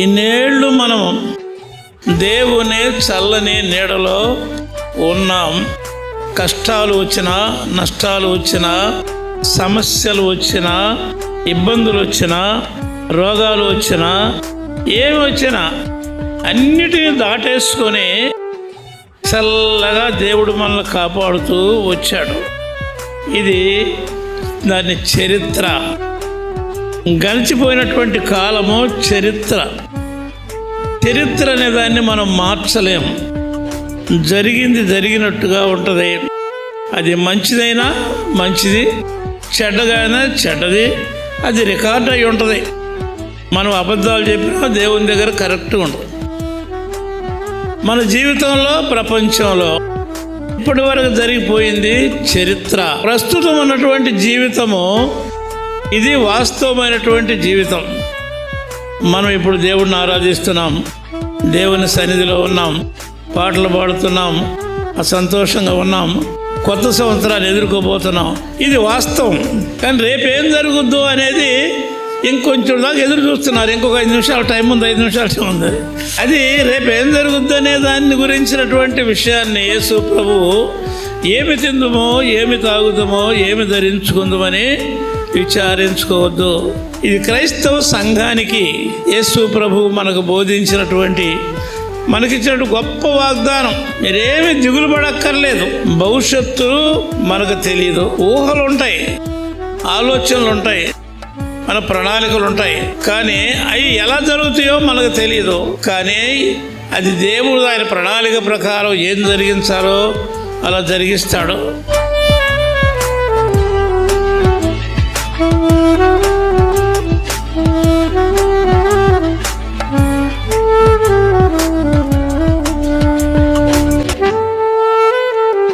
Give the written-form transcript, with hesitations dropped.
ఇన్నేళ్ళు మనం దేవుని చల్లని నీడలో ఉన్నాం. కష్టాలు వచ్చినా, నష్టాలు వచ్చినా, సమస్యలు వచ్చినా, ఇబ్బందులు వచ్చినా, రోగాలు వచ్చినా, ఏమి వచ్చినా అన్నిటినీ దాటేసుకొని చల్లగా దేవుడు మనల్ని కాపాడుతూ వచ్చాడు. ఇది దాని చరిత్ర. గడిచిపోయినటువంటి కాలము చరిత్ర. చరిత్ర అనే దాన్ని మనం మార్చలేము. జరిగింది జరిగినట్టుగా ఉంటుంది. అది మంచిదైనా మంచిది, చెడ్డగా అయినా చెడ్డది. అది రికార్డ్ అయి ఉంటుంది. మనం అబద్ధాలు చెప్పినా దేవుని దగ్గర కరెక్ట్గా ఉండదు. మన జీవితంలో, ప్రపంచంలో ఇప్పటి వరకు జరిగిపోయింది చరిత్ర. ప్రస్తుతం ఉన్నటువంటి జీవితము ఇది వాస్తవమైనటువంటి జీవితం. మనం ఇప్పుడు దేవుడిని ఆరాధిస్తున్నాం, దేవుని సన్నిధిలో ఉన్నాం, పాటలు పాడుతున్నాం, సంతోషంగా ఉన్నాం, కొత్త సంవత్సరాన్ని ఎదుర్కోబోతున్నాం. ఇది వాస్తవం. కానీ రేపు ఏం జరుగుద్దు అనేది ఇంకొంచెం దాకా ఎదురు చూస్తున్నారు. ఇంకొక 5 నిమిషాల టైం ఉంది, 5 నిమిషాల టైం ఉంది. అది రేపు ఏం జరుగుద్దు అనే దాన్ని గురించినటువంటి విషయాన్ని యేసు ప్రభువు ఏమి తిందుమో, ఏమి తాగుదామో, ఏమి ధరించుకుందామని విచారించుకోవద్దు. ఇది క్రైస్తవ సంఘానికి యేసు ప్రభువు మనకు బోధించినటువంటి, మనకిచ్చినటువంటి గొప్ప వాగ్దానం. మీరేమి దిగులు పడక్కర్లేదు. భవిష్యత్తు మనకు తెలియదు. ఊహలు ఉంటాయి, ఆలోచనలు ఉంటాయి, మన ప్రణాళికలు ఉంటాయి. కానీ అవి ఎలా జరుగుతాయో మనకు తెలియదు. కానీ అది దేవుడు ఆయన ప్రణాళిక ప్రకారం ఏం జరిగించాలో అలా జరిగిస్తాడు.